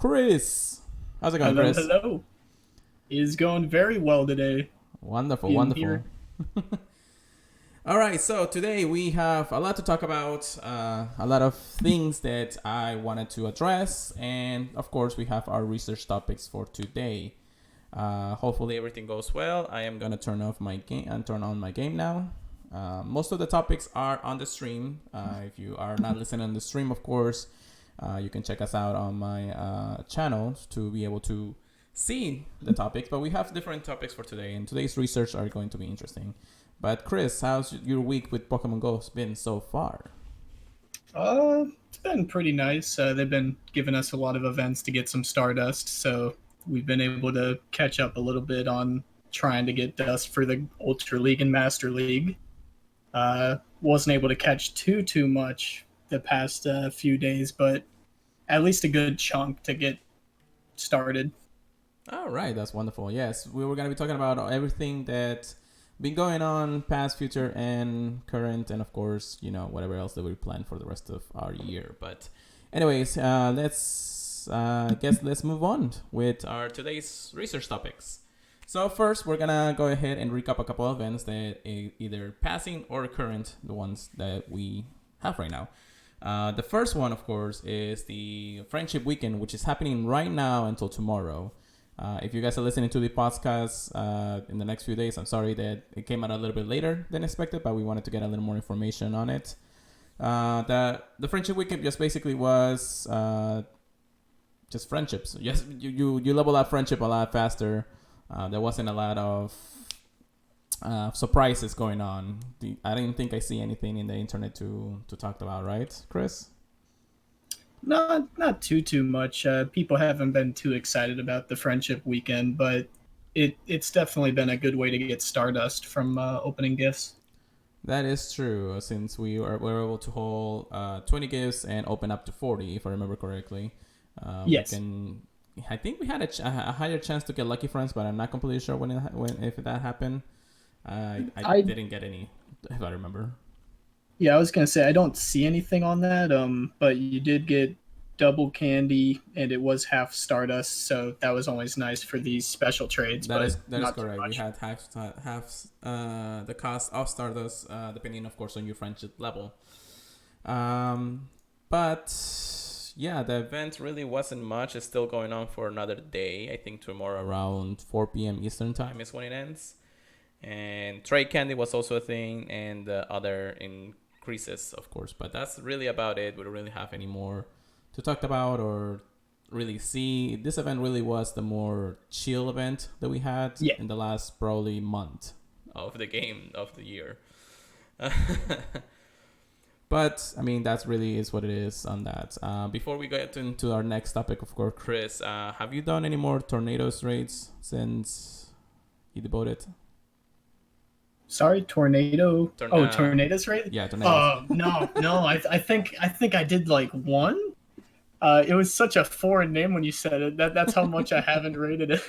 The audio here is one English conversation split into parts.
Chris. How's it going, Hello, Chris? hello. It is going very well today. Wonderful. All right, so today we have a lot to talk about, a lot of things that I wanted to address, and of course we have our research topics for today. Hopefully everything goes well. I am gonna turn on my game now. Most of the topics are on the stream. If you are not listening on the stream, of course, you can check us out on my channel to be able to see the topics. But we have different topics for today, and today's research are going to be interesting. But Chris, how's your week with Pokemon Go been so far? It's been pretty nice. They've been giving us a lot of events to get some Stardust, so we've been able to catch up a little bit on trying to get dust for the Ultra League and Master League. Wasn't able to catch too much the past few days, but at least a good chunk to get started. All right, that's wonderful. Yes, we were going to be talking about everything that's been going on, past, future, and current, and of course, whatever else that we plan for the rest of our year. But anyways, let's move on with our today's research topics. So first, we're gonna go ahead and recap a couple of events that either passing or current, the ones that we have right now. The first one, of course, is the Friendship Weekend, which is happening right now until tomorrow. If you guys are listening to the podcast in the next few days, I'm sorry that it came out a little bit later than expected, but we wanted to get a little more information on it. The Friendship Weekend just basically was just friendships. Yes, you level up friendship a lot faster. There wasn't a lot of surprises going on. I didn't think I see anything in the internet to talk about, right, Chris? Not too much. People haven't been too excited about the Friendship Weekend, but it's definitely been a good way to get Stardust from opening gifts. That is true, since we were able to hold 20 gifts and open up to 40, if I remember correctly. Yes. I think we had a higher chance to get Lucky Friends, but I'm not completely sure if that happened. I didn't get any, if I remember. Yeah, I was going to say, I don't see anything on that, but you did get double candy, and it was half Stardust, so that was always nice for these special trades. That is correct. We had half the cost of Stardust, depending, of course, on your friendship level. But yeah, the event really wasn't much. It's still going on for another day. I think tomorrow around 4 p.m. Eastern time is when it ends. And trade candy was also a thing, and other increases, of course. But that's really about it. We don't really have any more to talk about or really see. This event really was the more chill event that we had in the last probably month of the game of the year. But, I mean, that's really is what it is on that. Before we get into our next topic, of course, Chris, have you done any more Tornadoes raids since you devoted? Sorry, Tornadoes raid? Yeah, Tornadoes. No. I think I did like one. It was such a foreign name when you said it. That's how much I haven't rated it.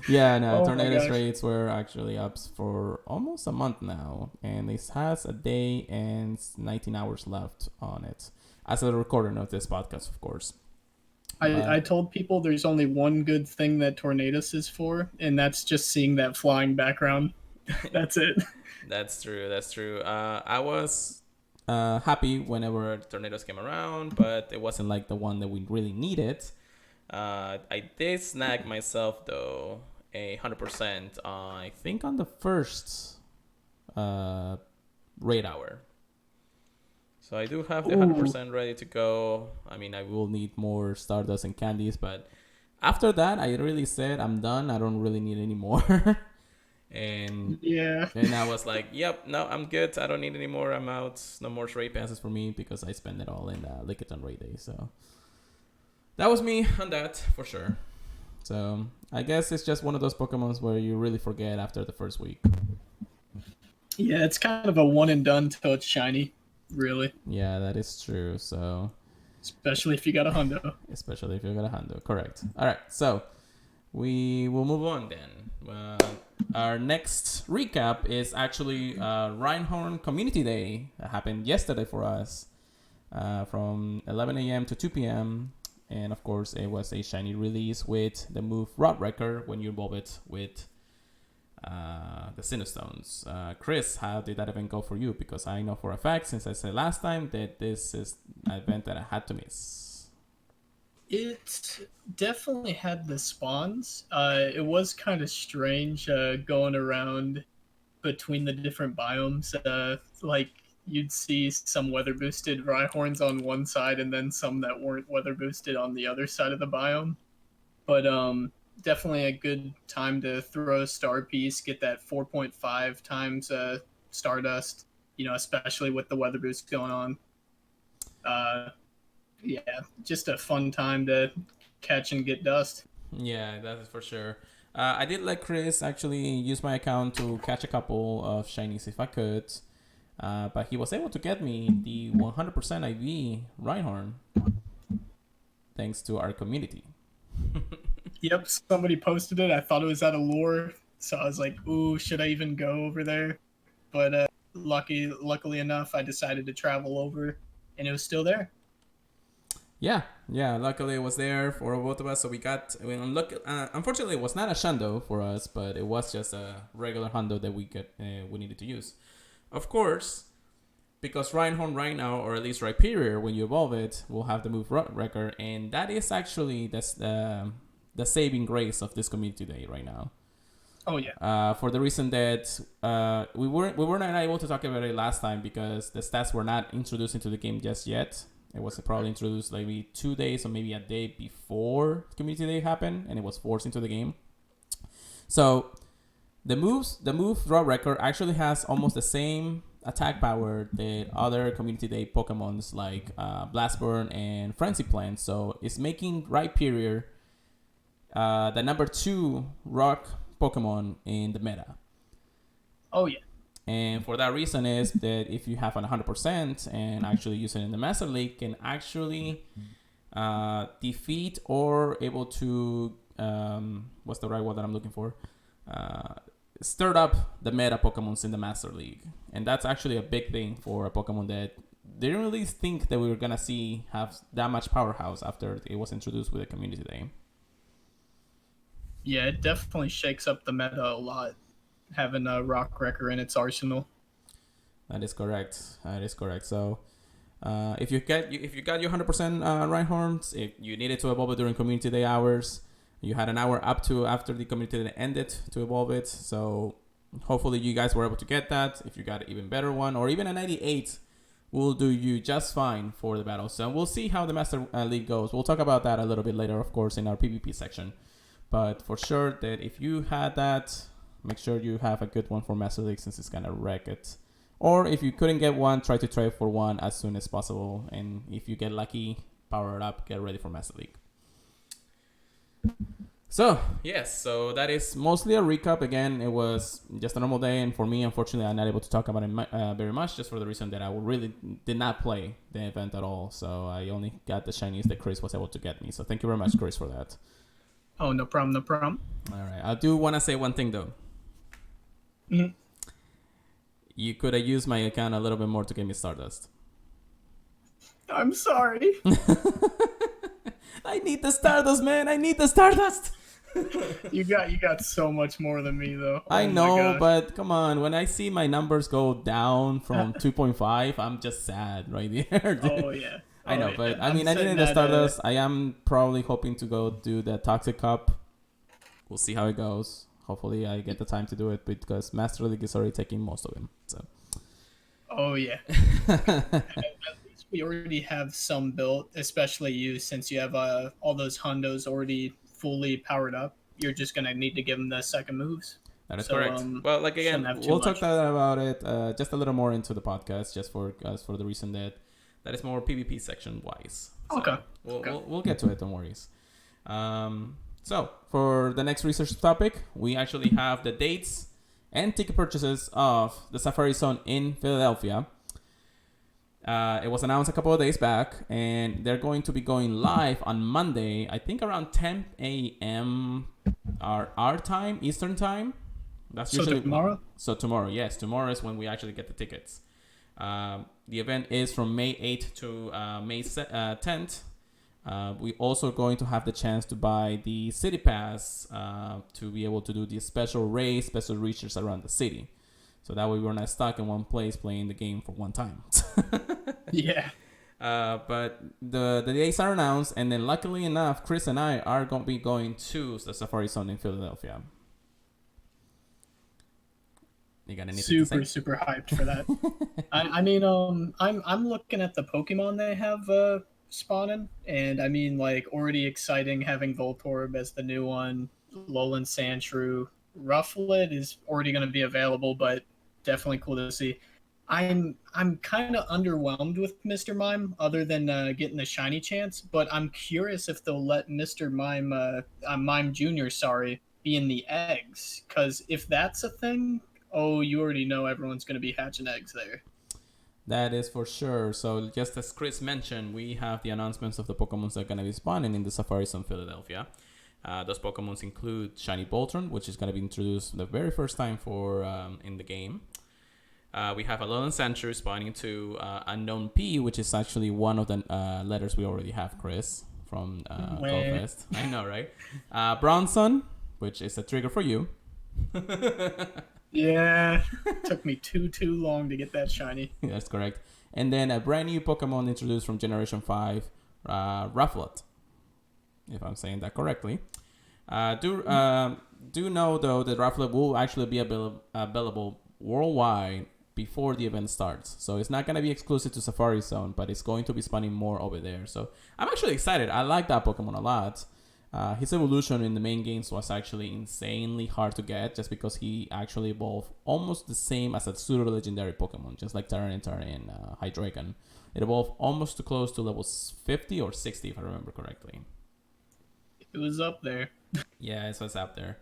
Yeah, no, Tornadoes raids were actually up for almost a month now, and it has a day and 19 hours left on it. As a recording of this podcast, of course. I told people there's only one good thing that Tornadoes is for, and that's just seeing that flying background. That's it. That's true. I was happy whenever Tornadoes came around, but it wasn't like the one that we really needed. I did snag myself, though, 100%, I think on the first raid hour. So I do have the 100% ready to go. I mean, I will need more Stardust and candies, but after that, I really said I'm done. I don't really need any more. And I was like, yep, no, I'm good. I don't need any more. I'm out. No more raid passes for me because I spent it all in Lickitung raid day. So that was me on that for sure. So I guess it's just one of those Pokemons where you really forget after the first week. Yeah, it's kind of a one and done till it's shiny, really. Yeah, that is true. So especially if you got a hundo. Correct. All right, so we will move on then. Our next recap is actually Reinhorn Community Day that happened yesterday for us from 11 a.m. to 2 p.m. And of course, it was a shiny release with the move Rod Wrecker when you evolve it with the Cinderstones. Chris, how did that event go for you? Because I know for a fact, since I said last time, that this is an event that I had to miss. It definitely had the spawns. It was kind of strange going around between the different biomes. Like you'd see some weather boosted Rhyhorns on one side and then some that weren't weather boosted on the other side of the biome. But definitely a good time to throw a star piece, get that 4.5 times Stardust, especially with the weather boost going on. Yeah, just a fun time to catch and get dust. Yeah, that is for sure. I did let Chris actually use my account to catch a couple of shinies if I could. But he was able to get me the 100% IV Rhyhorn thanks to our community. Yep, somebody posted it. I thought it was at a lure, so I was like, ooh, should I even go over there? But luckily enough, I decided to travel over, and it was still there. Yeah. Luckily, it was there for both of us. So we got. Unfortunately, it was not a Shundo for us, but it was just a regular Hundo that we needed to use. Of course, because Rhyhorn right now, or at least Rhyperior, when you evolve it, will have the move Wrecker, and that is actually the saving grace of this community day right now. Oh yeah. For the reason that we were not able to talk about it last time because the stats were not introduced into the game just yet. It was probably introduced maybe 2 days or maybe a day before Community Day happened, and it was forced into the game. So the move Draw Record actually has almost the same attack power that other Community Day Pokemons like Blastburn and Frenzy Plant. So it's making Rhyperior the number 2 rock Pokemon in the meta. Oh yeah. And for that reason is that if you have an 100% and actually use it in the Master League, can actually defeat or able to what's the right word that I'm looking for? Stir up the meta Pokemons in the Master League, and that's actually a big thing for a Pokemon that didn't really think that we were gonna see have that much powerhouse after it was introduced with the Community Day. Yeah, it definitely shakes up the meta a lot, having a Rock Wrecker in its arsenal. That is correct. So, if you got your 100% Rhyhorns, if you needed to evolve it during Community Day hours, you had an hour up to after the Community Day ended to evolve it. So, hopefully, you guys were able to get that. If you got an even better one, or even a 98, will do you just fine for the battle. So, we'll see how the Master League goes. We'll talk about that a little bit later, of course, in our PvP section. But for sure, that if you had that, make sure you have a good one for Master League since it's gonna wreck it. Or if you couldn't get one, try to trade for one as soon as possible. And if you get lucky, power it up, get ready for Master League. So, yes, so that is mostly a recap. Again, it was just a normal day. And for me, unfortunately, I'm not able to talk about it very much just for the reason that I really did not play the event at all. So I only got the shinies that Chris was able to get me. So thank you very much, Chris, for that. Oh, no problem. All right. I do want to say one thing, though. Mm-hmm. You could have used my account a little bit more to get me Stardust. I'm sorry. I need the Stardust, man. I need the Stardust. You got so much more than me, though. I know, but come on. When I see my numbers go down from 2.5, I'm just sad right there. Oh, yeah. I know, but I mean, I needed the Stardust. I am probably hoping to go do the Toxic Cup. We'll see how it goes. Hopefully, I get the time to do it because Master League is already taking most of them. So. Oh yeah. At least we already have some built, especially you, since you have all those Hondos already fully powered up. You're just gonna need to give them the second moves. That is correct. Well, like again, we'll talk about it just a little more into the podcast, just for the reason that is more PvP section wise. So okay. We'll get to it. Don't worry. So for the next research topic, we actually have the dates and ticket purchases of the Safari Zone in Philadelphia. It was announced a couple of days back, and they're going to be going live on Monday, I think around 10 a.m. our time, Eastern time. That's usually tomorrow? So tomorrow, yes. Tomorrow is when we actually get the tickets. The event is from May 8th to May 10th. We also going to have the chance to buy the city pass to be able to do the special race, special research around the city. So that way we're not stuck in one place playing the game for one time. Yeah. But the dates are announced, and then luckily enough, Chris and I are going to be going to the Safari Zone in Philadelphia. You got anything to say? Super hyped for that. I mean, I'm looking at the Pokemon they have spawning, and I mean, like, already exciting having Voltorb as the new one. Alolan Sandshrew, Rufflet is already going to be available, but definitely cool to see. I'm kind of underwhelmed with Mr. Mime, other than getting the shiny chance. But I'm curious if they'll let Mr. Mime, Mime Junior, sorry, be in the eggs. Because if that's a thing, oh, you already know everyone's going to be hatching eggs there. That is for sure. So just as Chris mentioned, we have the announcements of the Pokemon that are going to be spawning in the Safari Zone Philadelphia. Those Pokemon include Shiny Boltron, which is going to be introduced the very first time for in the game. We have Alolan Sandshrew spawning to Unknown P, which is actually one of the letters we already have, Chris, from GoFest. I know, right? Bronson, which is a trigger for you. Yeah, took me too long to get that shiny. That's correct. And then a brand new Pokemon introduced from Generation 5, Rufflet, if I'm saying that correctly. Do know, though, that Rufflet will actually be available worldwide before the event starts. So it's not going to be exclusive to Safari Zone, but it's going to be spawning more over there. So I'm actually excited. I like that Pokemon a lot. His evolution in the main games was actually insanely hard to get, just because he actually evolved almost the same as a pseudo-legendary Pokemon, just like Tyranitar and Hydreigon. It evolved almost too close to level 50 or 60, if I remember correctly. It was up there. Yeah, it was up there.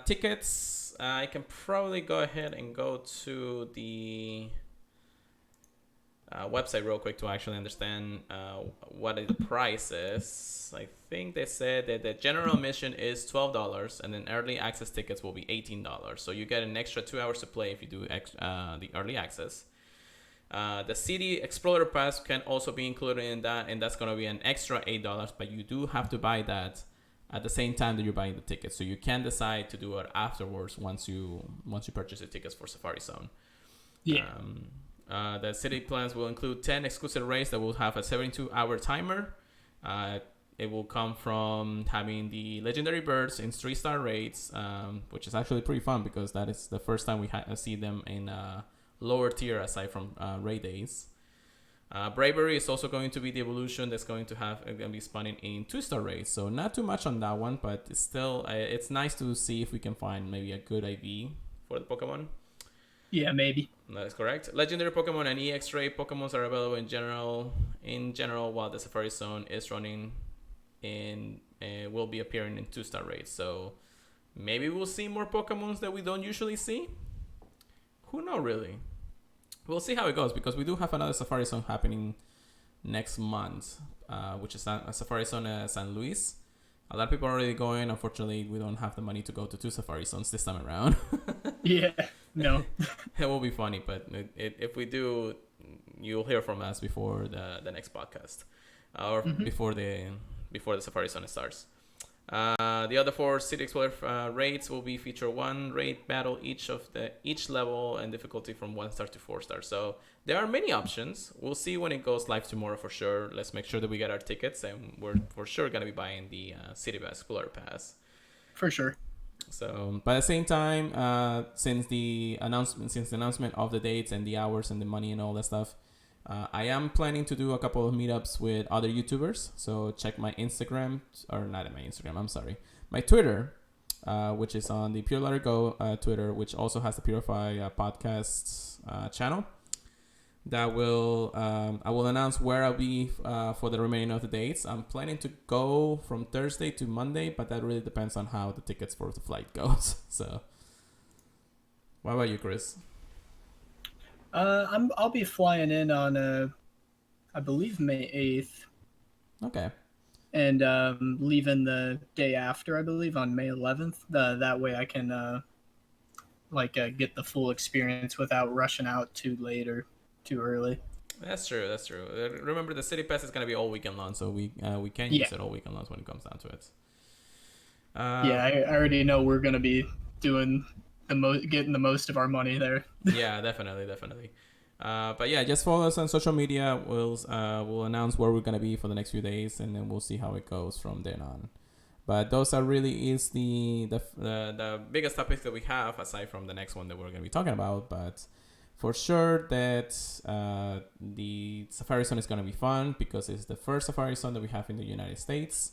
Tickets, I can probably go ahead and go to the website real quick to actually understand what the price is. I think they said that the general admission is $12, and then early access tickets will be $18. So you get an extra 2 hours to play if you do the early access. The City Explorer Pass can also be included in that, and that's going to be an extra $8, but you do have to buy that at the same time that you're buying the tickets. So you can decide to do it afterwards once you purchase the tickets for Safari Zone. Yeah. The city plans will include 10 exclusive raids that will have a 72-hour timer. It will come from having the legendary birds in 3-star raids, which is actually pretty fun because that is the first time we see them in lower tier aside from raid days. Bravery is also going to be the evolution that's going to be spawning in 2-star raids. So not too much on that one, but it's still it's nice to see if we can find maybe a good IV for the Pokemon. Yeah, maybe. That is correct. Legendary Pokemon and EX-ray Pokemon are available in general, while the Safari Zone is running in will be appearing in 2-star raids. So maybe we'll see more Pokemons that we don't usually see. Who knows, really? We'll see how it goes, because we do have another Safari Zone happening next month, which is a Safari Zone San Luis. A lot of people are already going. Unfortunately, we don't have the money to go to 2 Safari Zones this time around. Yeah, no. It will be funny, but if we do, you'll hear from us before the next podcast, or before the Safari Zone starts. The other 4 City Explorer raids will be feature 1 raid battle each level and difficulty from 1 star to 4 stars. So there are many options. We'll see when it goes live tomorrow for sure. Let's make sure that we get our tickets, and we're for sure gonna be buying the City Explorer Pass. For sure. So, but at the same time, since the announcement of the dates and the hours and the money and all that stuff, I am planning to do a couple of meetups with other YouTubers. So check my Instagram, or not my Instagram, I'm sorry, my Twitter, which is on the Pure Letter Go Twitter, which also has the Purified Podcast channel. That will I will announce where I'll be for the remaining of the dates. I'm planning to go from Thursday to Monday, but that really depends on how the tickets for the flight goes. So, what about you, Chris? I'll be flying in on I believe May 8th. Okay. And leaving the day after, I believe, on May 11th. That way I can get the full experience without rushing out too late or too early. That's true. That's true. Remember, the city pass is gonna be all weekend long, so we can Yeah, use it all weekend long when it comes down to it. yeah. I already know we're gonna be doing getting the most of our money there. Yeah, definitely, definitely. But yeah, just follow us on social media. We'll announce where we're gonna be for the next few days, and then we'll see how it goes from then on. But those are really is the biggest topics that we have aside from the next one that we're gonna be talking about. But for sure that the Safari Zone is gonna be fun because it's the first Safari Zone that we have in the United States,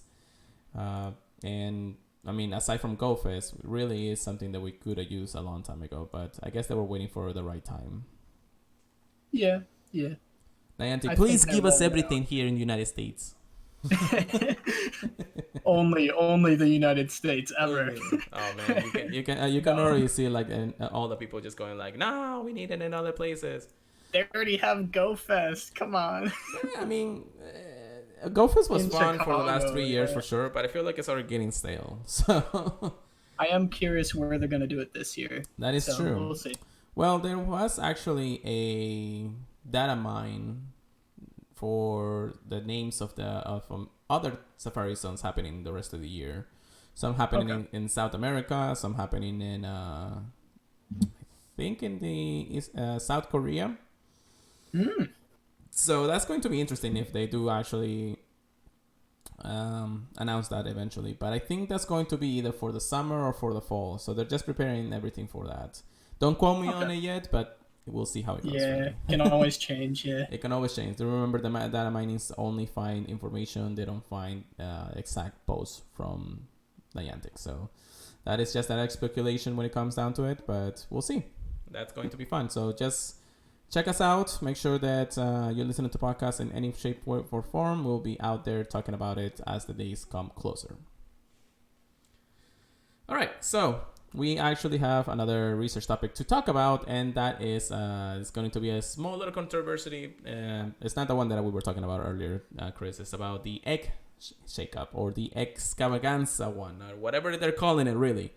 and I mean, aside from GoFest, it really is something that we could have used a long time ago, but I guess they were waiting for the right time. Yeah, yeah. Niantic, I think please they're give us rolling everything here in the United States. only the United States ever. Oh man, you can already see like all the people just going like, no, we need it in other places. They already have GoFest. Come on. Yeah, I mean, GoFest was In fun for the last Chicago, 3 years yeah. for sure, but I feel like it's already getting stale. So I am curious where they're gonna do it this year. that is So true. we'll see. Well, there was actually a data mine for the names of other Safari zones happening the rest of the year. Some happening Okay. in South America, some happening in I think in the South Korea. Mm. So that's going to be interesting if they do actually announce that eventually. But I think that's going to be either for the summer or for the fall. So they're just preparing everything for that. Don't quote me on it yet, but we'll see how it goes. Yeah, Really. can always change. Yeah. It can always change. Remember, the data minings only find information. They don't find exact posts from Niantic. So that is just that speculation when it comes down to it. But we'll see. That's going to be fun. So just check us out. Make sure that you're listening to podcasts in any shape or form. We'll be out there talking about it as the days come closer. All right. So we actually have another research topic to talk about, and that is it's going to be a small little controversy. It's not the one that we were talking about earlier, Chris. It's about the egg shakeup or the extravaganza one, or whatever they're calling it, really.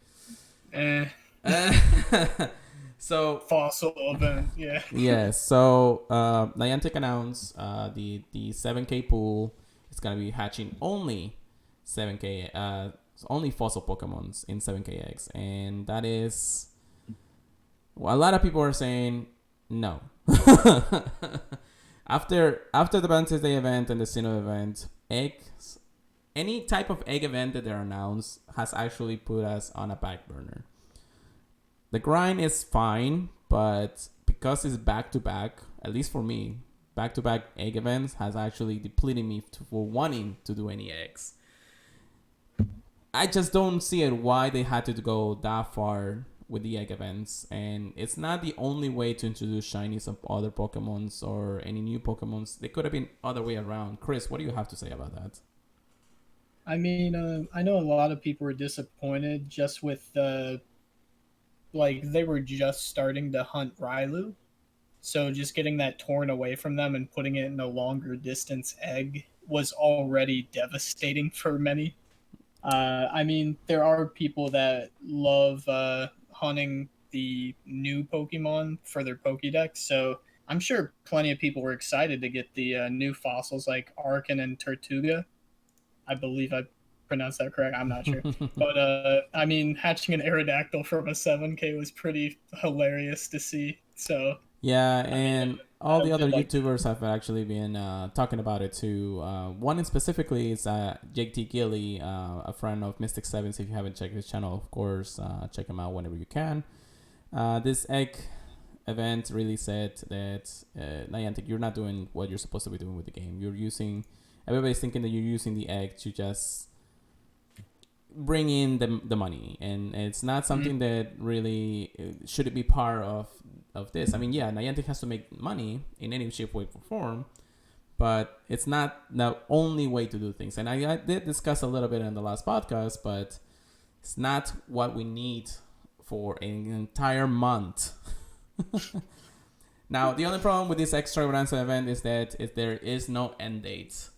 So Fossil event. Yeah. yes. So Niantic announced the 7K pool is going to be hatching only 7K. Only fossil Pokemons in 7K eggs, and that is a lot of people are saying no. after the Valentine's Day event and the Sinnoh event, eggs, any type of egg event that they're announced has actually put us on a back burner. The grind is fine, but because it's back to back, at least for me, back to back egg events has actually depleted me for wanting to do any eggs. I just don't see it why they had to go that far with the egg events, and it's not the only way to introduce shinies of other Pokemons or any new Pokemons. They could have been other way around. Chris, what do you have to say about that? I mean, I know a lot of people were disappointed just with like they were just starting to hunt Rylu, so just getting that torn away from them and putting it in a longer distance egg was already devastating for many. I mean, there are people that love hunting the new Pokemon for their Pokédex, so I'm sure plenty of people were excited to get the new fossils like Arcan and Tortuga. I believe I pronounced that correct. I'm not sure. But I mean, hatching an Aerodactyl from a 7K was pretty hilarious to see. So yeah, I and mean, all the I other did like YouTubers have actually been talking about it too. One in specifically is Jake T. Gilly, a friend of Mystic Sevens. If you haven't checked his channel, of course, check him out whenever you can. This egg event really said that Niantic, you're not doing what you're supposed to be doing with the game. Everybody's thinking that you're using the egg to just bring in the money, and it's not something that really should be part of this. I mean, yeah, Niantic has to make money in any shape, way, or form, but it's not the only way to do things. And I did discuss a little bit in the last podcast, but it's not what we need for an entire month. Now, the only problem with this extravaganza event is that there is no end date.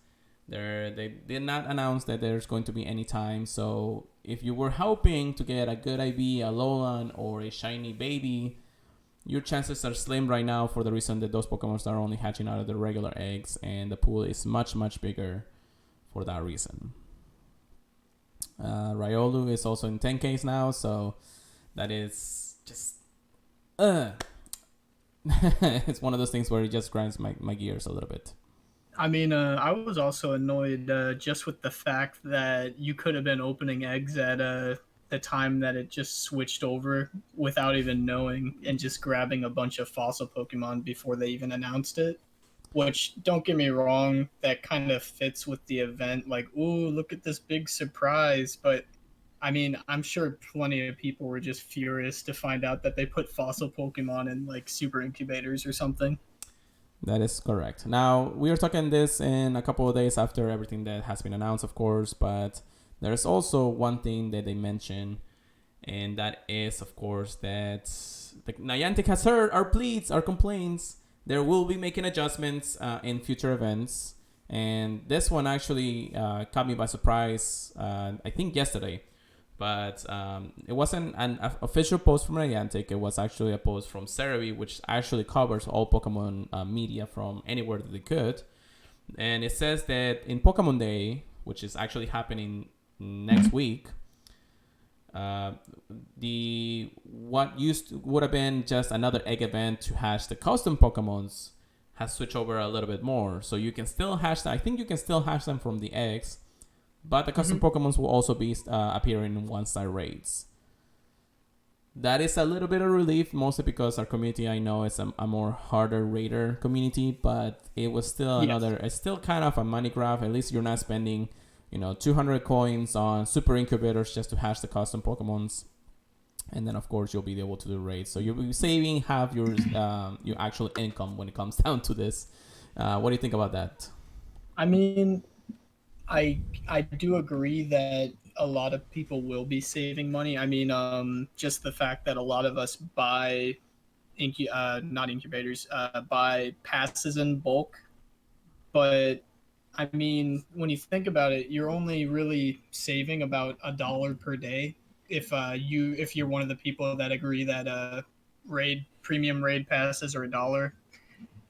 They did not announce that there's going to be any time. So if you were hoping to get a good IV, a Alolan, or a shiny baby, your chances are slim right now for the reason that those Pokemon are only hatching out of the regular eggs, and the pool is much, much bigger for that reason. Riolu is also in 10Ks now, so that is just... it's one of those things where it just grinds my gears a little bit. I mean, I was also annoyed just with the fact that you could have been opening eggs at the time that it just switched over without even knowing and just grabbing a bunch of fossil Pokemon before they even announced it. Which, don't get me wrong, that kind of fits with the event. Like, ooh, look at this big surprise. But, I mean, I'm sure plenty of people were just furious to find out that they put fossil Pokemon in, like, super incubators or something. That is correct. Now, we are talking this in a couple of days after everything that has been announced, of course, but there's also one thing that they mention, and that is, of course, that Niantic has heard our pleas, our complaints. They will be making adjustments in future events, and this one actually caught me by surprise, I think yesterday. But it wasn't an official post from Niantic. It was actually a post from Cerebi, which actually covers all Pokemon media from anywhere that they could. And it says that in Pokemon Day, which is actually happening next week, what would have been just another egg event to hatch the custom Pokemons has switched over a little bit more. So you can still hatch them. I think you can still hatch them from the eggs. But the custom Pokemons will also be appearing in 1-star raids. That is a little bit of relief, mostly because our community, I know, is a more harder raider community, but it was still it's still kind of a money grab. At least you're not spending, 200 coins on super incubators just to hatch the custom Pokemons. And then, of course, you'll be able to do raids. So you'll be saving half your actual income when it comes down to this. What do you think about that? I mean, I do agree that a lot of people will be saving money. I mean, just the fact that a lot of us buy not incubators, buy passes in bulk. But I mean, when you think about it, you're only really saving about $1 per day if you're one of the people that agree that premium raid passes are $1.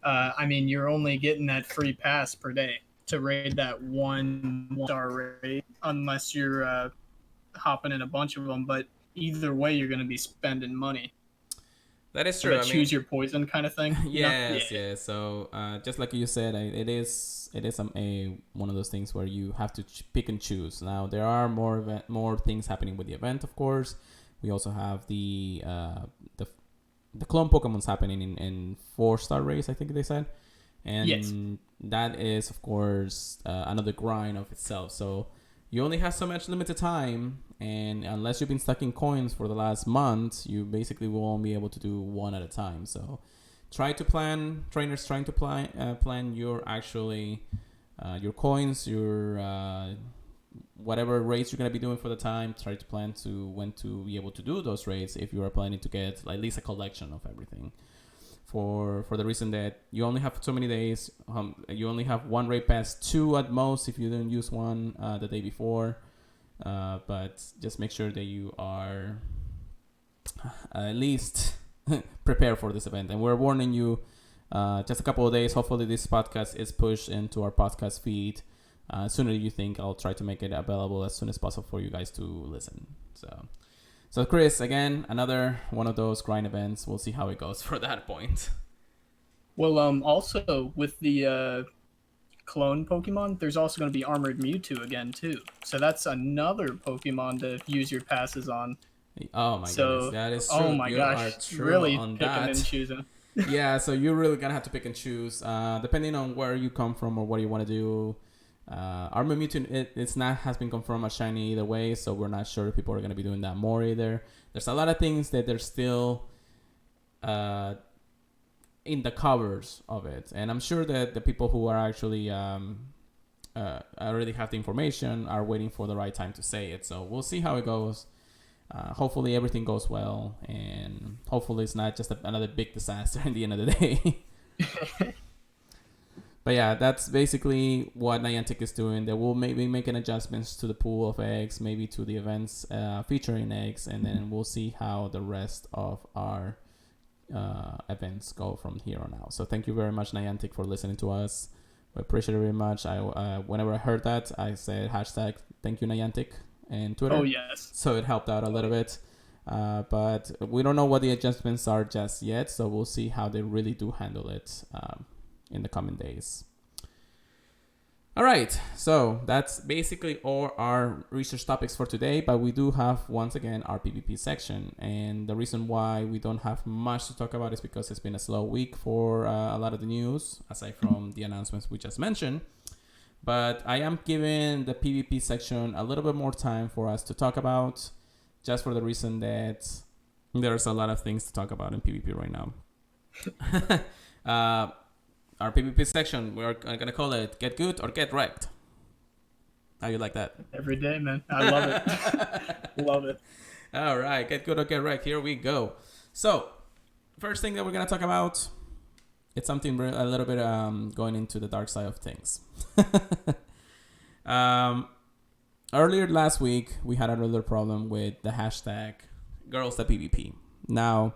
I mean, you're only getting that free pass per day to raid that one-star raid, unless you're hopping in a bunch of them. But either way, you're going to be spending money. That is true. Choose your poison kind of thing. Yes, yeah. So just like you said, it is a one of those things where you have to pick and choose. Now there are more things happening with the event, of course. We also have the clone Pokemons happening in 4-star race, I think they said. And that is, of course, another grind of itself. So you only have so much limited time, and unless you've been stacking coins for the last month, you basically won't be able to do one at a time. So trainers trying to plan your your coins, your whatever raids you're going to be doing for the time. Try to plan to when to be able to do those raids if you are planning to get at least a collection of everything. For the reason that you only have so many days, you only have one raid pass, 2 at most if you didn't use one the day before. But just make sure that you are at least prepared for this event. And we're warning you just a couple of days. Hopefully this podcast is pushed into our podcast feed. Sooner you think, I'll try to make it available as soon as possible for you guys to listen. So Chris, again, another one of those grind events. We'll see how it goes for that point. Well, also with the clone Pokemon, there's also going to be Armored Mewtwo again too. So that's another Pokemon to use your passes on. Oh my goodness, that is true. Oh my gosh, really on picking that. And choosing. Yeah, so you're really gonna have to pick and choose, depending on where you come from or what you want to do. Armored Mewtwo has been confirmed as shiny either way, so we're not sure if people are going to be doing that more either. There's a lot of things that they're still in the covers of it, and I'm sure that the people who are actually already have the information are waiting for the right time to say it. So we'll see how it goes. Hopefully everything goes well, and hopefully it's not just another big disaster at the end of the day. But yeah, that's basically what Niantic is doing. They will maybe making adjustments to the pool of eggs, maybe to the events featuring eggs, and then we'll see how the rest of our events go from here on out. So thank you very much, Niantic, for listening to us. We appreciate it very much. Whenever I heard that, I said hashtag thank you, Niantic, and Twitter. Oh, yes. So it helped out a little bit. But we don't know what the adjustments are just yet. So we'll see how they really do handle it in the coming days. All right, so that's basically all our research topics for today, but we do have, once again, our PvP section. And the reason why we don't have much to talk about is because it's been a slow week for a lot of the news, aside from the announcements we just mentioned. But I am giving the PvP section a little bit more time for us to talk about, just for the reason that there's a lot of things to talk about in PvP right now. Our PvP section, we're going to call it Get Good or Get Wrecked. How you like that? Every day, man. I love it. Love it. All right. Get Good or Get Wrecked. Here we go. So, first thing that we're going to talk about, it's something a little bit going into the dark side of things. Earlier last week, we had another problem with the hashtag GirlsThatPvP. Now,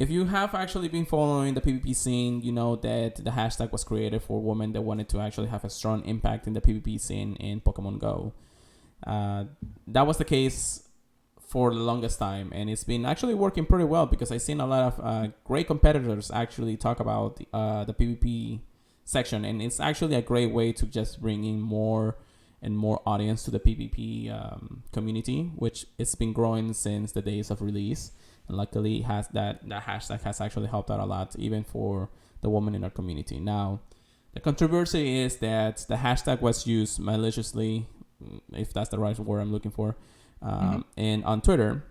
if you have actually been following the PvP scene, you know that the hashtag was created for women that wanted to actually have a strong impact in the PvP scene in Pokemon Go. That was the case for the longest time, and it's been actually working pretty well because I've seen a lot of great competitors actually talk about the PvP section, and it's actually a great way to just bring in more and more audience to the PvP community, which it's been growing since the days of release. And luckily, that hashtag has actually helped out a lot, even for the women in our community. Now, the controversy is that the hashtag was used maliciously, if that's the right word I'm looking for, and on Twitter,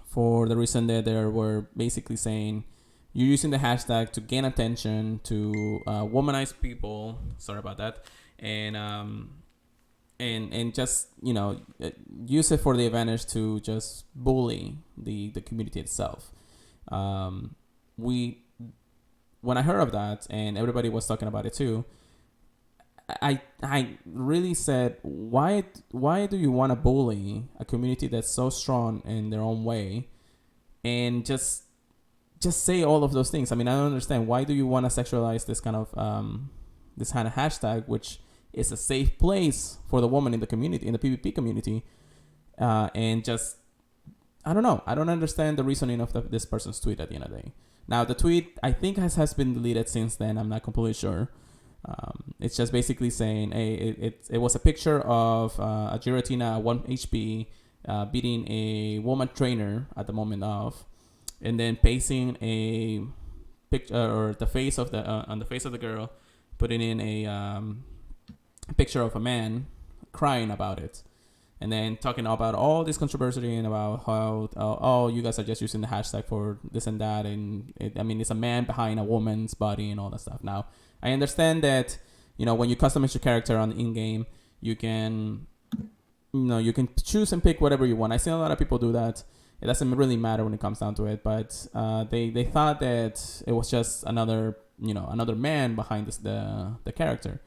for the reason that they were basically saying you're using the hashtag to gain attention, to womanize people. Sorry about that, and just, you know, use it for the advantage to just bully the community itself. When I heard of that, and everybody was talking about it too, I really said, why do you want to bully a community that's so strong in their own way, and just say all of those things? I mean, I don't understand, why do you want to sexualize this kind of hashtag, which is a safe place for the woman in the community, in the PvP community, and just, I don't know. I don't understand the reasoning of this person's tweet at the end of the day. Now, the tweet, I think, has been deleted since then. I'm not completely sure. It's just basically saying, hey, it was a picture of a Giratina 1 HP beating a woman trainer at the moment of, and then pasting a picture, or the face of the on the face of the girl, putting in a picture of a man crying about it, and then talking about all this controversy and about how you guys are just using the hashtag for this and that, and it's a man behind a woman's body and all that stuff. Now, I understand that, you know, when you customize your character on in game, you can choose and pick whatever you want. I've seen a lot of people do that. It doesn't really matter when it comes down to it, but they thought that it was just another man behind the character.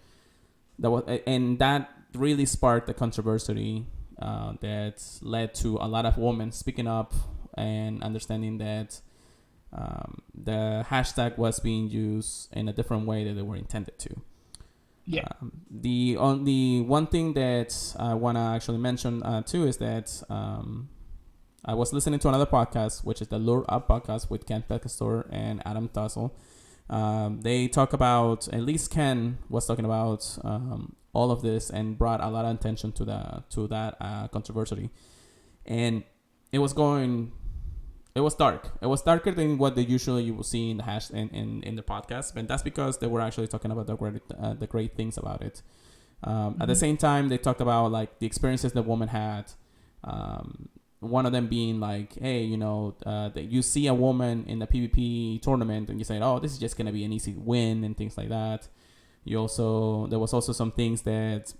That really sparked the controversy that led to a lot of women speaking up and understanding that the hashtag was being used in a different way that they were intended to. Yeah. The only one thing that I want to actually mention too is that I was listening to another podcast, which is the Lure Up podcast with Ken Pescastor and Adam Tussle. They talk about, at least Ken was talking about all of this and brought a lot of attention to that controversy, and it was dark. It was darker than what they usually you will see in the in the podcast, but that's because they were actually talking about the great things about it. At the same time, they talked about like the experiences the woman had. One of them being like, hey, that you see a woman in the PvP tournament and you say, oh, this is just going to be an easy win and things like that. There was also some things that,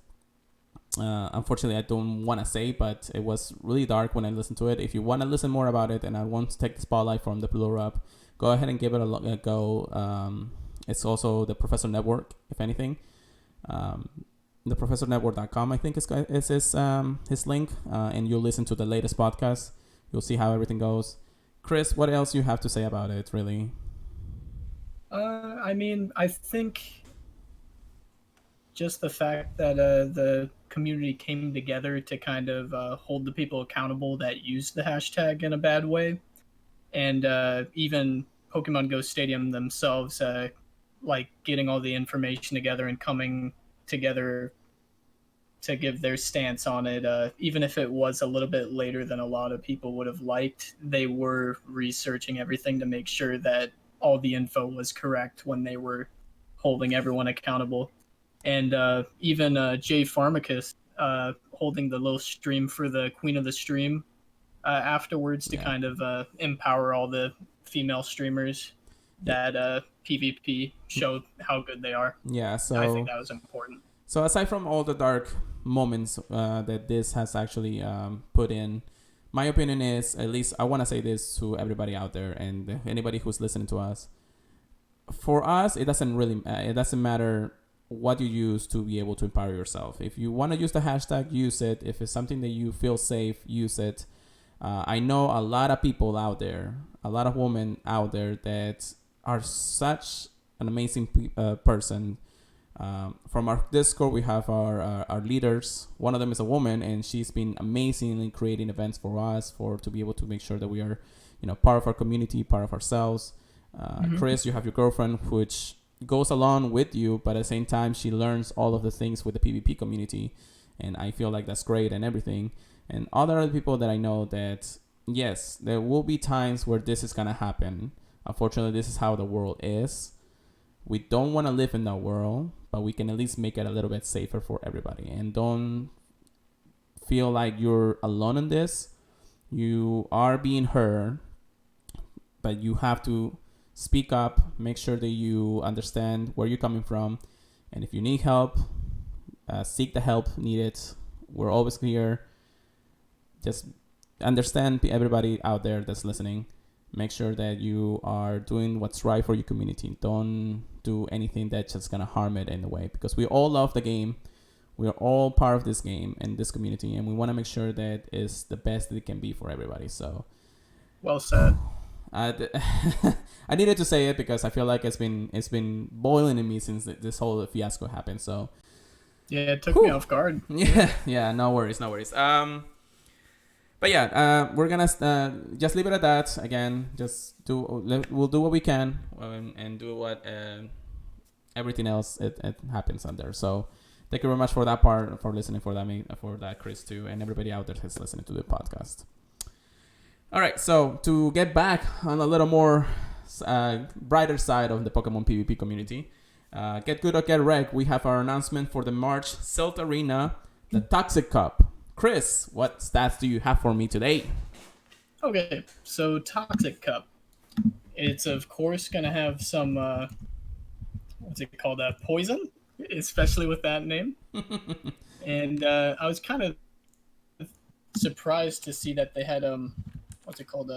unfortunately, I don't want to say, but it was really dark when I listened to it. If you want to listen more about it and I want to take the spotlight from the Blue Up, go ahead and give it a go. It's also the Professor Network, if anything. theprofessornetwork.com, I think is his link, and you'll listen to the latest podcast. You'll see how everything goes. Chris, what else you have to say about it, really? I mean, I think just the fact that the community came together to kind of hold the people accountable that used the hashtag in a bad way, and even Pokemon Go Stadium themselves, like getting all the information together and coming together to give their stance on it, even if it was a little bit later than a lot of people would have liked. They were researching everything to make sure that all the info was correct when they were holding everyone accountable. And even Jay Pharmacist holding the little stream for the Queen of the Stream afterwards to kind of empower all the female streamers that PvP show how good they are. Yeah, so I think that was important. So aside from all the dark moments that this has actually put in, my opinion is, at least I want to say this to everybody out there and anybody who's listening to us. For us, it doesn't matter what you use to be able to empower yourself. If you want to use the hashtag, use it. If it's something that you feel safe, use it. I know a lot of people out there, a lot of women out there that are such an amazing person. From our Discord, we have our leaders. One of them is a woman, and she's been amazingly creating events for us to be able to make sure that we are, part of our community, part of ourselves. Chris, you have your girlfriend, which goes along with you, but at the same time, she learns all of the things with the PvP community, and I feel like that's great and everything. And other people that I know that, yes, there will be times where this is gonna happen. Unfortunately, this is how the world is. We don't want to live in that world, but we can at least make it a little bit safer for everybody. And don't feel like you're alone in this. You are being heard, but you have to speak up, make sure that you understand where you're coming from. And if you need help, seek the help needed. We're always here. Just understand everybody out there that's listening. Make sure that you are doing what's right for your community. Don't do anything that's just going to harm it in a way, because we all love the game. We are all part of this game and this community, and we want to make sure that it's the best that it can be for everybody. So, well said. I needed to say it because I feel like it's been boiling in me since this whole fiasco happened. So, yeah, it took me off guard. Yeah, no worries. But yeah, we're gonna just leave it at that. Again, we'll do what we can and do what everything else it happens under. So thank you very much for that part, for listening, for that Chris too, and everybody out there that's listening to the podcast. All right, so to get back on a little more brighter side of the Pokemon PvP community, get good or get wrecked. We have our announcement for the March Silt Arena, the Toxic Cup. Chris, what stats do you have for me today? Okay, so Toxic Cup. It's, of course, going to have some, what's it called, poison, especially with that name. And I was kind of surprised to see that they had, what's it called,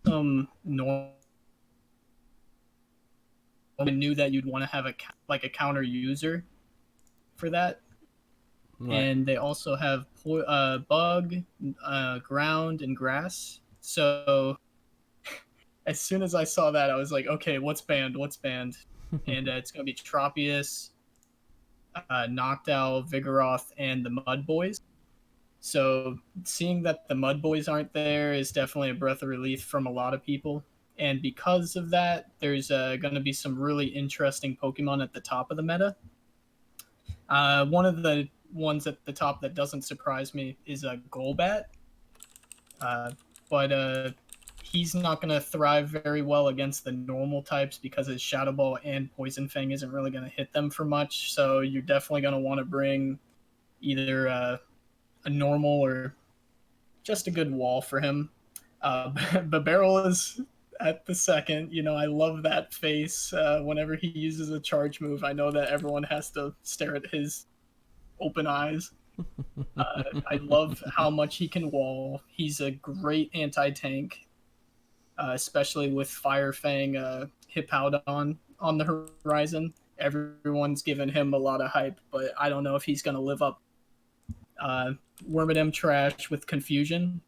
normal. I knew that you'd want to have a counter user for that. Right. And they also have bug, ground, and grass. So as soon as I saw that, I was like, okay, what's banned? And it's going to be Tropius, Noctowl, Vigoroth, and the Mud Boys. So seeing that the Mud Boys aren't there is definitely a breath of relief from a lot of people. And because of that, there's going to be some really interesting Pokemon at the top of the meta. One of the ones at the top that doesn't surprise me is a Golbat. But he's not going to thrive very well against the normal types because his Shadow Ball and Poison Fang isn't really going to hit them for much. So you're definitely going to want to bring either a normal or just a good wall for him. But Barrel is at the second. I love that face. Whenever he uses a charge move, I know that everyone has to stare at his open eyes. I love how much he can wall. He's a great anti-tank, especially with Fire Fang Hippowdon on the horizon. Everyone's given him a lot of hype, but I don't know if he's going to live up. Wormadam Trash with Confusion.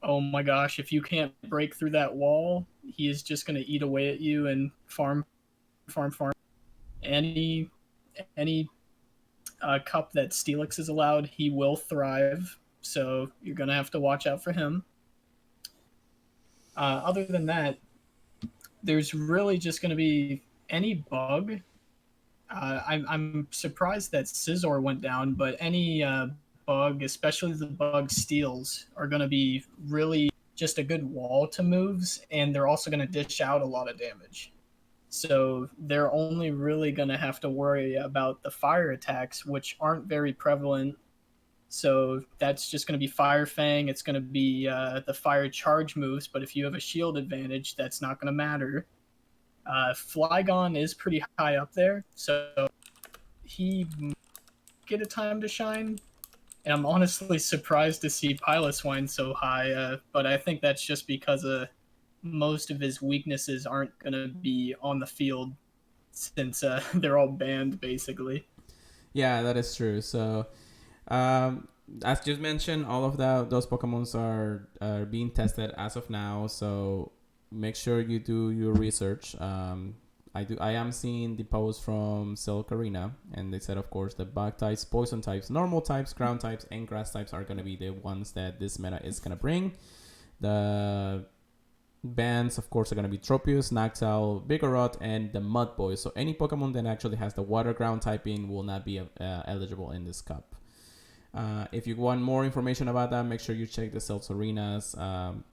oh my gosh, if you can't break through that wall, he is just going to eat away at you and farm. Any cup that Steelix is allowed, he will thrive. So you're going to have to watch out for him. Other than that, there's really just going to be any bug. I'm surprised that Scizor went down, but any bug, especially the bug steals, are going to be really just a good wall to moves, and they're also going to dish out a lot of damage. So they're only really going to have to worry about the fire attacks, which aren't very prevalent. So that's just going to be Fire Fang. It's going to be the fire charge moves, but if you have a shield advantage, that's not going to matter. Flygon is pretty high up there, so he might get a time to shine. And I'm honestly surprised to see Piloswine so high, but I think that's just because most of his weaknesses aren't going to be on the field since they're all banned, basically. Yeah, that is true. So, as just mentioned, all of those Pokemons are being tested as of now. So make sure you do your research. I am seeing the post from Silk Arena, and they said, of course, the bug types, poison types, normal types, ground types, and grass types are going to be the ones that this meta is going to bring. The bans, of course, are going to be Tropius, Noctowl, Vigoroth, and the Mud Boy. So any Pokemon that actually has the water ground typing will not be eligible in this cup. If you want more information about that, make sure you check the Cells Arena's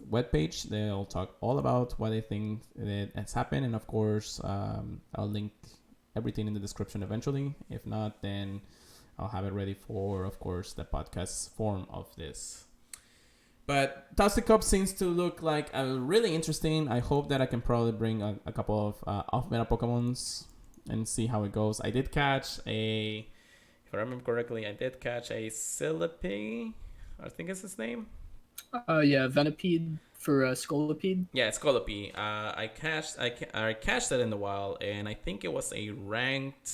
webpage. They'll talk all about what they think that has happened. And of course, I'll link everything in the description eventually. If not, then I'll have it ready for, of course, the podcast form of this. But Toxic Cup seems to look like really interesting. I hope that I can probably bring a couple of off-meta Pokemons and see how it goes. I did catch if I remember correctly, I did catch a Sillipede. I think it's his name. Yeah, Venipede for Scolipede. Yeah, Scolipede. I catched that in the wild, and I think it was a ranked.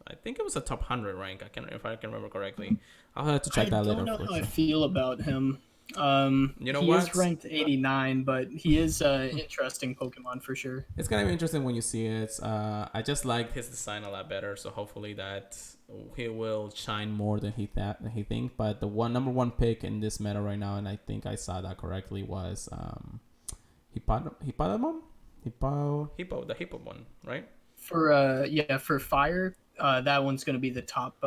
I think it was a top 100 rank. If I can remember correctly. I'll have to check that later. I don't know how I feel about him. You know he what? is ranked 89, but he is an interesting Pokemon for sure. It's gonna be interesting when you see it. I just like his design a lot better, so hopefully that he will shine more than he think. But the number one pick in this meta right now, and I think I saw that correctly, was Hippodamon? The Hippo one, right? For fire, that one's gonna be the top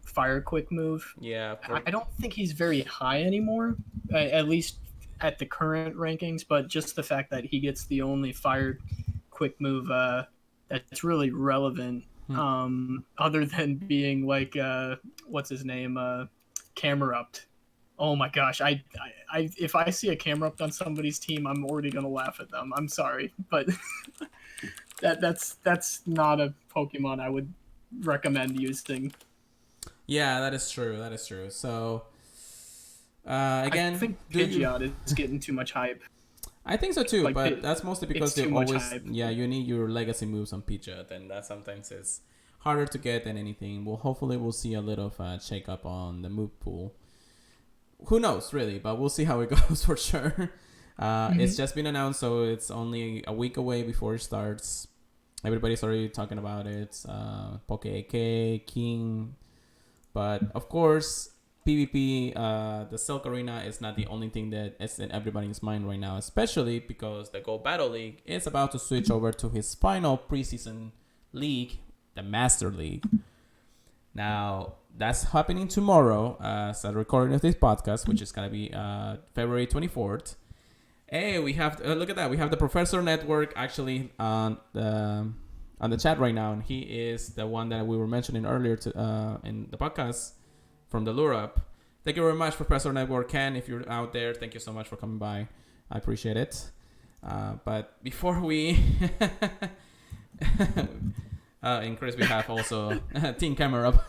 fire quick move. Yeah. I don't think he's very high anymore, at least at the current rankings, but just the fact that he gets the only fire quick move that's really relevant, other than being like what's his name, Camerupt. Oh my gosh, I if I see a Camerupt on somebody's team, I'm already gonna laugh at them. I'm sorry, but that's not a Pokemon I would recommend using. Yeah, that is true. So, again, I think Pidgeot is getting too much hype. I think so too, but that's mostly because they always, hype. Yeah, you need your legacy moves on Pidgeot, and that sometimes is harder to get than anything. Hopefully we'll see a little of shake up on the move pool. Who knows, really, but we'll see how it goes for sure. It's just been announced, so it's only a week away before it starts. Everybody's already talking about it. Poke AK, King. But, of course, PvP, the Silk Arena is not the only thing that is in everybody's mind right now, especially because the Go Battle League is about to switch over to his final preseason league, the Master League. Now, that's happening tomorrow as a recording of this podcast, which is going to be February 24th. Hey, we have look at that. We have the Professor Network actually on the chat right now, and he is the one that we were mentioning earlier in the podcast from the Lure Up. Thank you very much, Professor Network. Ken, if you're out there, thank you so much for coming by. I appreciate it. But before we in Chris, we have also Team Camera Up.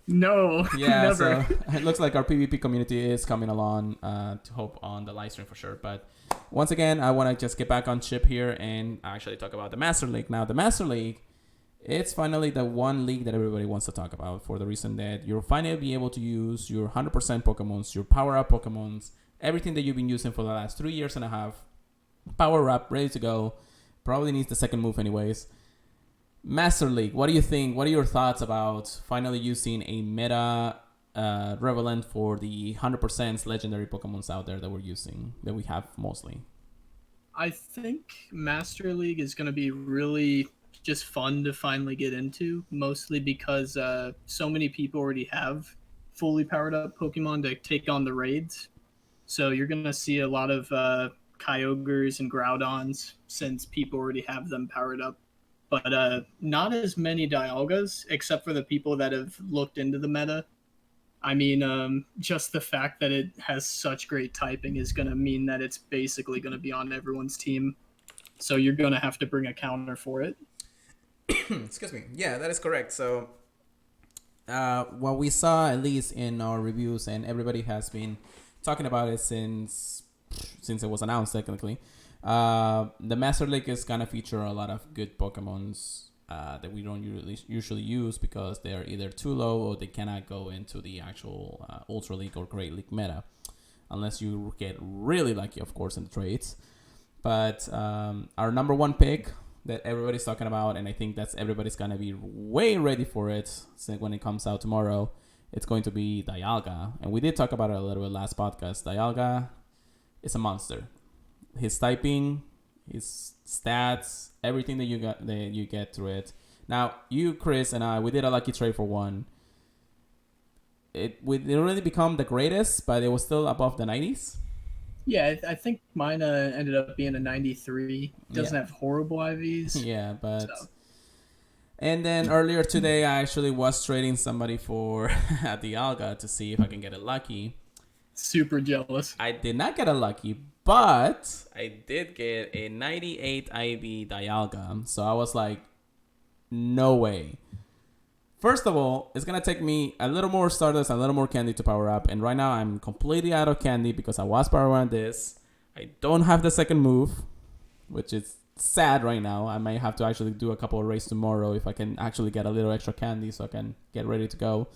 No, yeah, never. So it looks like our PvP community is coming along to hope on the live stream for sure. But once again, I want to just get back on ship here and actually talk about the Master League. Now, the Master League It's finally the one league that everybody wants to talk about for the reason that you'll finally be able to use your 100% Pokemons, your power-up Pokemons, everything that you've been using for the last 3 years and a half, power up, ready to go. Probably needs the second move anyways. Master League, what do you think? What are your thoughts about finally using a meta relevant for the 100% legendary Pokemons out there that we're using, that we have mostly? I think Master League is going to be really just fun to finally get into, mostly because so many people already have fully powered up Pokemon to take on the raids. So you're going to see a lot of Kyogres and Groudons since people already have them powered up. But not as many Dialgas, except for the people that have looked into the meta. I mean, just the fact that it has such great typing is going to mean that it's basically going to be on everyone's team. So you're going to have to bring a counter for it. Excuse me. Yeah, that is correct. So what we saw, at least in our reviews, and everybody has been talking about it since it was announced, technically, the Master League is going to feature a lot of good Pokemons that we don't usually use because they are either too low or they cannot go into the actual Ultra League or Great League meta, unless you get really lucky, of course, in the trades. But our number one pick that everybody's talking about, and I think that's everybody's going to be way ready for it when it comes out tomorrow, it's going to be Dialga. And we did talk about it a little bit last podcast. Dialga is a monster. His typing, his stats, everything that you get through it. Now, you, Chris, and I, we did a lucky trade for one. It didn't really become the greatest, but it was still above the 90s. Yeah, I think mine ended up being a 93. Doesn't have horrible IVs. Yeah, but... So. And then earlier today, I actually was trading somebody for a Dialga to see if I can get it lucky. Super jealous. I did not get a lucky, but I did get a 98 IV Dialga. So I was like, no way. First of all, it's going to take me a little more Stardust, a little more candy to power up. And right now, I'm completely out of candy because I was powering on this. I don't have the second move, which is sad right now. I might have to actually do a couple of raids tomorrow if I can actually get a little extra candy so I can get ready to go.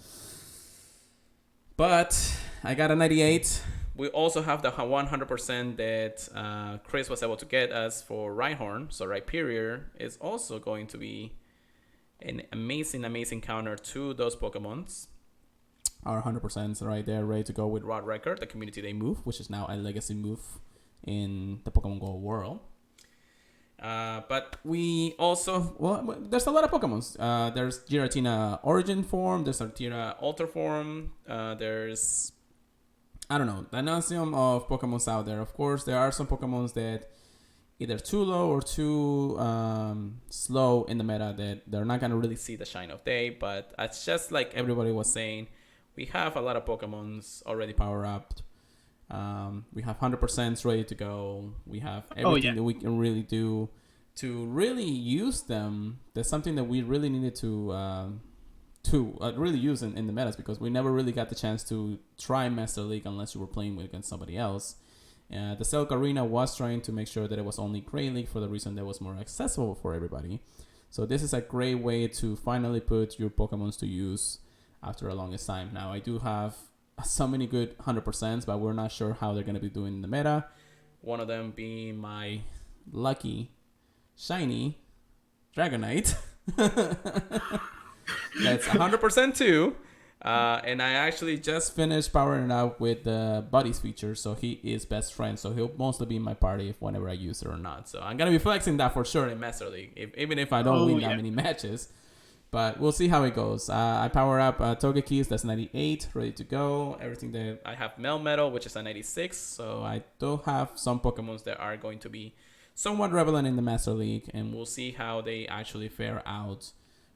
But I got a 98. We also have the 100% that Chris was able to get us for Rhyhorn. So Rhyperior is also going to be an amazing counter to those Pokemons. Our 100% right there, ready to go with Rod Record, the Community Day move, which is now a legacy move in the Pokemon Go world. But we also, there's a lot of Pokemons. There's Giratina Origin Form, there's Artira Alter Form, there's, I don't know, the nauseum of Pokemons out there. Of course, there are some Pokemons that either too low or too slow in the meta that they're not going to really see the shine of day. But it's just like everybody was saying, we have a lot of Pokemons already power up. We have 100% ready to go. We have everything that we can really do to really use them. That's something that we really needed to really use in the metas because we never really got the chance to try Master League unless you were playing against somebody else. The Silk Arena was trying to make sure that it was only Great League for the reason that it was more accessible for everybody. So this is a great way to finally put your Pokemons to use after a longest time. Now, I do have so many good 100%, but we're not sure how they're going to be doing in the meta. One of them being my lucky, shiny Dragonite. That's 100% too. And I actually just finished powering up with the Buddies feature, so he is best friend. So he'll mostly be in my party whenever I use it or not. So I'm going to be flexing that for sure in Master League, even if I don't win that many matches. But we'll see how it goes. I power up Togekiss, that's 98, ready to go. Everything that I have Melmetal, which is a 96. So I do have some Pokemons that are going to be somewhat relevant in the Master League. And we'll see how they actually fare out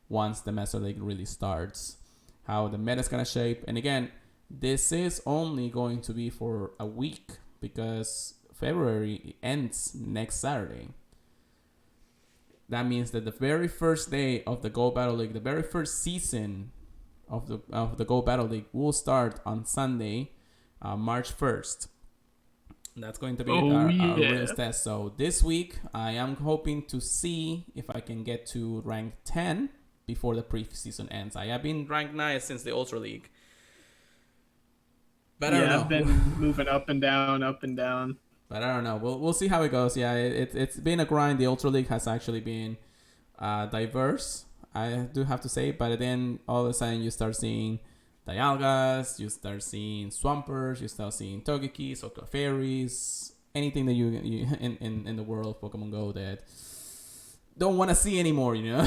once the Master League really starts. How the meta is going to shape. And again, this is only going to be for a week because February ends next Saturday. That means that the very first day of the Go Battle League, the very first season of the Go Battle League will start on Sunday, March 1st. That's going to be our real test. So this week, I am hoping to see if I can get to rank 10 before the preseason ends. I have been ranked 9 since the Ultra League. But I don't know. I've been moving up and down, up and down. But I don't know. We'll see how it goes. Yeah, it's been a grind. The Ultra League has actually been diverse, I do have to say. But then all of a sudden you start seeing Dialgas, you start seeing Swampers, you start seeing Togekis, Octofairies, anything that you in the world of Pokemon Go that don't want to see anymore, you know.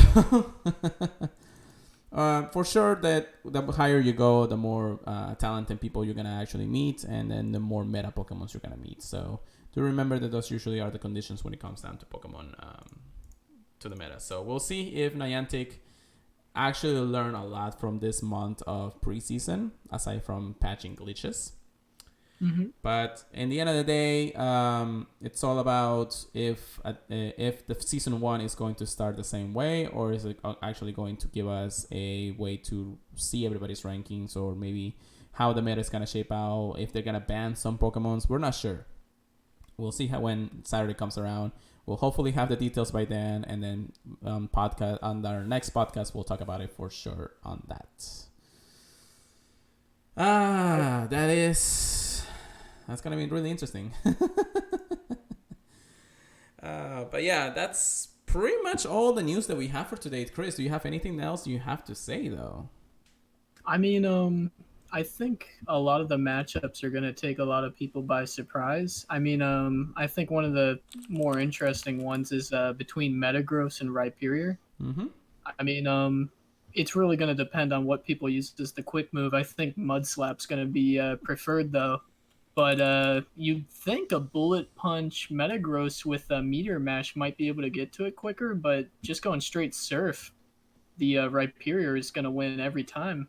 For sure that the higher you go, the more talented people you're gonna actually meet, and then the more meta Pokemons you're gonna meet. So do remember that those usually are the conditions when it comes down to Pokemon, to the meta. So we'll see if Niantic actually learn a lot from this month of preseason, aside from patching glitches. Mm-hmm. But in the end of the day, it's all about if the season 1 is going to start the same way, or is it actually going to give us a way to see everybody's rankings, or maybe how the meta is gonna shape out. If they're gonna ban some Pokemons, we're not sure. We'll see how when Saturday comes around. We'll hopefully have the details by then, and then podcast on our next podcast we'll talk about it for sure on that. That's gonna be really interesting. But yeah, that's pretty much all the news that we have for today. Chris, do you have anything else you have to say though? I mean, I think a lot of the matchups are going to take a lot of people by surprise. I mean, I think one of the more interesting ones is between Metagross and Rhyperior. Mm-hmm. I mean, it's really going to depend on what people use as the quick move. I think Mud Slap's going to be preferred, though. But you'd think a Bullet Punch Metagross with a Meteor Mash might be able to get to it quicker, but just going straight Surf, the Rhyperior is going to win every time.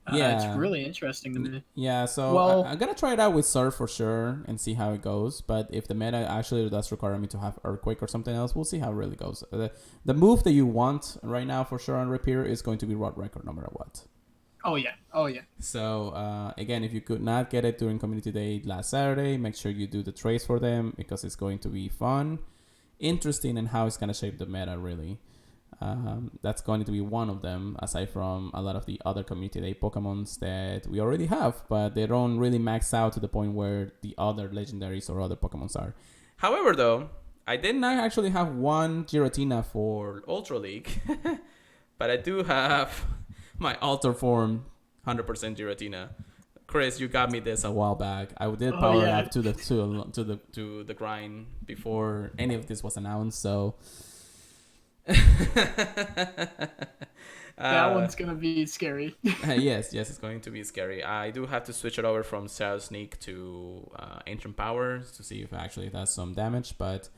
It's really interesting to me. Yeah, so I'm going to try it out with Surf for sure and see how it goes. But if the meta actually does require me to have Earthquake or something else, we'll see how it really goes. The move that you want right now for sure on Rhyperior is going to be Rod Record no matter what. Oh, yeah. So, again, if you could not get it during Community Day last Saturday, make sure you do the trades for them because it's going to be fun, interesting, and how it's going to shape the meta, really. That's going to be one of them, aside from a lot of the other Community Day Pokemons that we already have, but they don't really max out to the point where the other legendaries or other Pokemons are. However, though, I did not actually have one Giratina for Ultra League, but I do have my Alter Form 100% Giratina. Chris, you got me this a while back. I did power up to the grind before any of this was announced, so. That one's gonna be scary. yes, it's going to be scary. I do have to switch it over from Shadow Sneak to Ancient Powers to see if it actually does some damage. But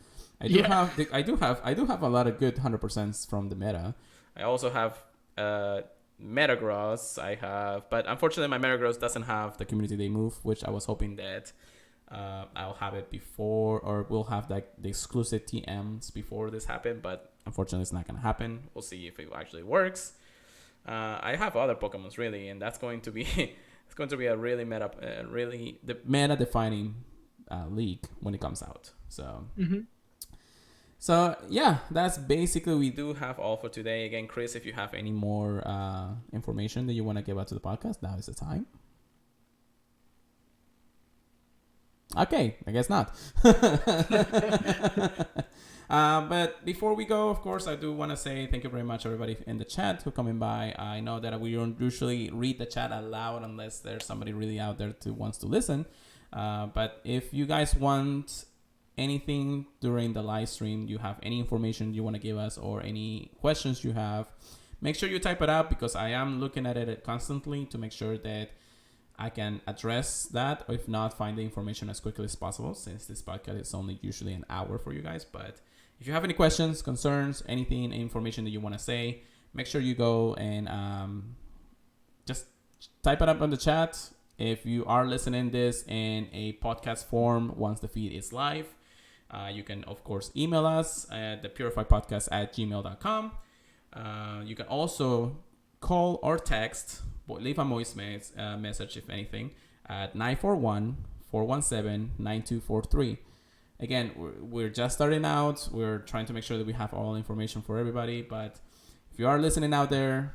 I do have a lot of good 100% from the meta. I also have Metagross. But unfortunately my Metagross doesn't have the Community Day move, which I was hoping that I'll have it before, or we'll have like the exclusive TMs before this happened, but unfortunately it's not going to happen. We'll see if it actually works. I have other Pokemons really, and that's going to be it's going to be a really meta defining league when it comes out. So So yeah, that's basically we do have all for today. Again, Chris, if you have any more information that you want to give out to the podcast, now is the time. Okay, I guess not. But before we go, of course, I do want to say thank you very much, everybody in the chat who coming by. I know that we don't usually read the chat aloud unless there's somebody really out there who wants to listen. But if you guys want anything during the live stream, you have any information you want to give us or any questions you have, make sure you type it out because I am looking at it constantly to make sure that I can address that, or if not, find the information as quickly as possible, since this podcast is only usually an hour for you guys. But if you have any questions, concerns, anything, information that you want to say, make sure you go and just type it up on the chat. If you are listening this in a podcast form, once the feed is live, you can, of course, email us at the PurifiedPodcast@gmail.com. You can also call or text, leave a voice message, if anything, at 941-417-9243. Again, we're just starting out. We're trying to make sure that we have all information for everybody. But if you are listening out there,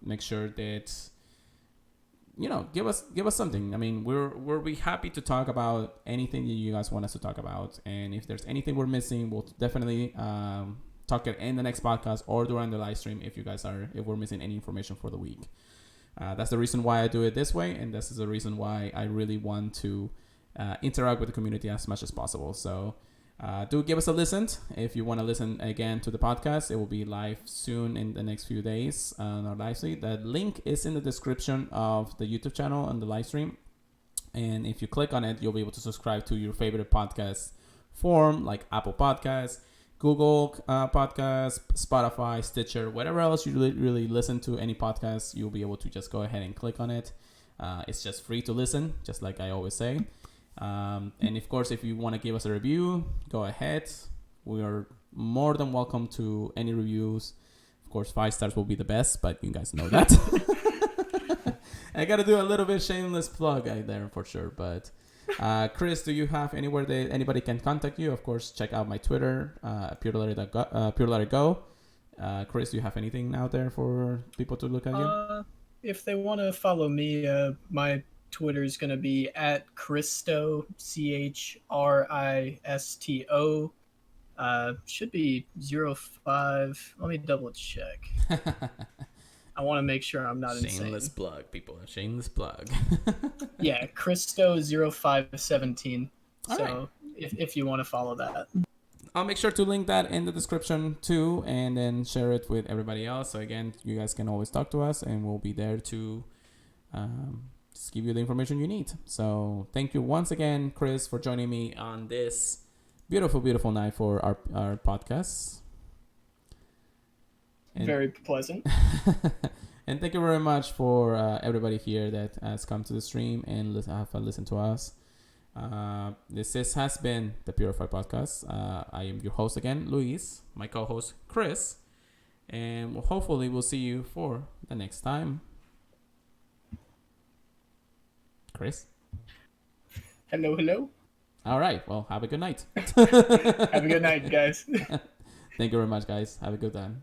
make sure that give us something. I mean, we'll be happy to talk about anything that you guys want us to talk about, and if there's anything we're missing, we'll definitely talk it in the next podcast or during the live stream if we're missing any information for the week. That's the reason why I do it this way, and this is the reason why I really want to interact with the community as much as possible. So do give us a listen. If you want to listen again to the podcast, it will be live soon in the next few days on our live stream. The link is in the description of the YouTube channel and the live stream. And if you click on it, you'll be able to subscribe to your favorite podcast form like Apple Podcasts, Google Podcasts, Spotify, Stitcher, whatever else you really listen to any podcast, you'll be able to just go ahead and click on it. It's just free to listen, just like I always say. And of course, if you want to give us a review, go ahead. We are more than welcome to any reviews. Of course, 5 stars will be the best, but you guys know that. I got to do a little bit shameless plug out there for sure. But Chris, do you have anywhere that anybody can contact you? Of course, check out my Twitter, PurifiedGo. Chris, do you have anything out there for people to look at you? If they want to follow me, my Twitter is going to be at Christo, CHRISTO. Should be 05. Let me double check. I want to make sure I'm not shameless insane. Plug, people. Shameless plug. Yeah, Christo 0517. All so right. if you want to follow that. I'll make sure to link that in the description too, and then share it with everybody else. So again, you guys can always talk to us, and we'll be there to just give you the information you need. So thank you once again, Chris, for joining me on this beautiful, beautiful night for our podcast. And very pleasant. And thank you very much for everybody here that has come to the stream and have listened to us. This has been the Purified Podcast. I am your host again, Luis, my co-host, Chris, and hopefully we'll see you for the next time. Chris? Hello. All right. Well, have a good night. Have a good night, guys. Thank you very much, guys. Have a good time.